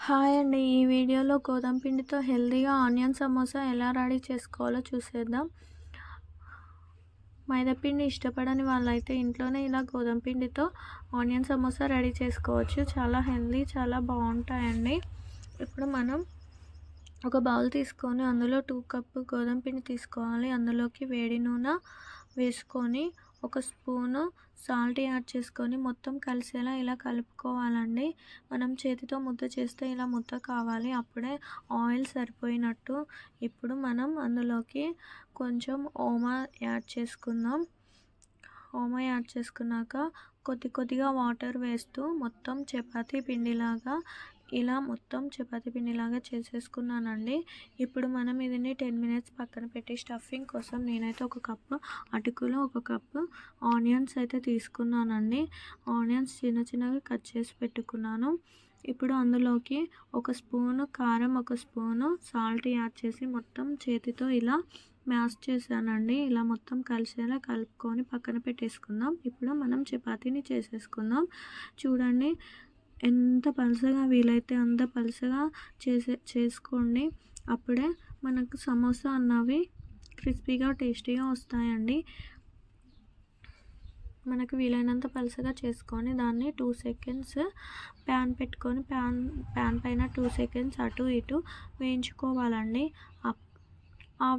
Hi అండి. ఈ వీడియోలో గోధుమ పిండితో హెల్తీగా ఆనియన్ సమోసా ఎలా రెడీ చేసుకోవాలో చూసేద్దాం. మైదా పిండి ఇష్టపడని వాళ్ళైతే ఇంట్లోనే ఇలా గోధుమ పిండితో ఆనియన్ సమోసా రెడీ చేసుకోవచ్చు. చాలా హెల్తీ, చాలా బాగుంటాయండి. ఇప్పుడు మనం ఒక బౌల్ తీసుకొని అందులో 2 కప్పు గోధుమ పిండి తీసుకోవాలి. అందులోకి వేడి నూనె వేసుకొని ఒక స్పూను సాల్ట్ యాడ్ చేసుకొని మొత్తం కలిసేలా ఇలా కలుపుకోవాలండి. మనం చేతితో ముద్ద చేస్తే ఇలా ముద్ద కావాలి. అప్పుడే ఆయిల్ సరిపోయినట్టు. ఇప్పుడు మనం అందులోకి కొంచెం ఓమా యాడ్ చేసుకుందాం. ఓమా యాడ్ చేసుకున్నాక కొద్దిగా వాటర్ వేస్తూ మొత్తం చపాతీ పిండిలాగా చేసేసుకున్నానండి. ఇప్పుడు మనం దీన్ని 10 మినిట్స్ పక్కన పెట్టి స్టఫింగ్ కోసం నేనైతే ఒక కప్పు అటుకులు, ఒక కప్పు ఆనియన్స్ అయితే తీసుకున్నానండి. ఆనియన్స్ చిన్నగా కట్ చేసి పెట్టుకున్నాను. ఇప్పుడు అందులోకి ఒక స్పూను కారం, ఒక స్పూను సాల్ట్ యాడ్ చేసి మొత్తం చేతితో ఇలా మ్యాష్ చేశానండి. ఇలా మొత్తం కలిసేలా కలుపుకొని పక్కన పెట్టేసుకుందాం. ఇప్పుడు మనం చపాతీని చేసేసుకుందాం. చూడండి, ఎంత పలుచగా వీలైతే అంత పలుచగా చేసుకోండి. అప్పుడే మనకు సమోసా అన్నవి క్రిస్పీగా, టేస్టీగా వస్తాయండి. మనకు వీలైనంత పలుచగా చేసుకొని దాన్ని 2 సెకండ్స్ ప్యాన్ పెట్టుకొని ప్యాన్ పైన 2 సెకండ్స్ అటు ఇటు వేయించుకోవాలండి.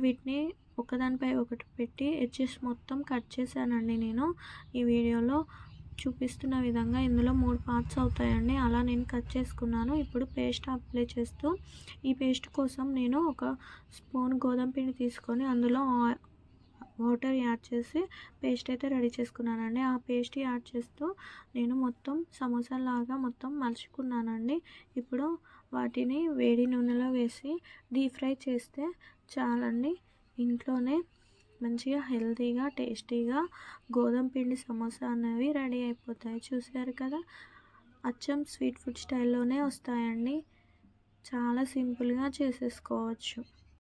వీటిని ఒకదానిపై ఒకటి పెట్టి ఎడ్జెస్ మొత్తం కట్ చేశానండి. నేను ఈ వీడియోలో చూపిస్తున్న విధంగా ఇందులో 3 పార్ట్స్ అవుతాయండి. అలా నేను కట్ చేసుకున్నాను. ఇప్పుడు పేస్ట్ అప్లై చేస్తూ, ఈ పేస్ట్ కోసం నేను ఒక స్పూన్ గోధుమ పిండి తీసుకొని అందులో వాటర్ యాడ్ చేసి పేస్ట్ అయితే రెడీ చేసుకున్నానండి. ఆ పేస్ట్ యాడ్ చేస్తూ నేను మొత్తం సమోసాలాగా మొత్తం మలుచుకున్నానండి. ఇప్పుడు వాటిని వేడి నూనెలో వేసి డీప్ ఫ్రై చేస్తే చాలండి. ఇంట్లోనే మంచిగా హెల్తీగా, టేస్టీగా గోధుమ పిండి సమోసా అనేవి రెడీ అయిపోతాయి. చూసారు కదా, అచ్చం స్ట్రీట్ ఫుడ్ స్టైల్లోనే వస్తాయండి. చాలా సింపుల్గా చేసేసుకోవచ్చు.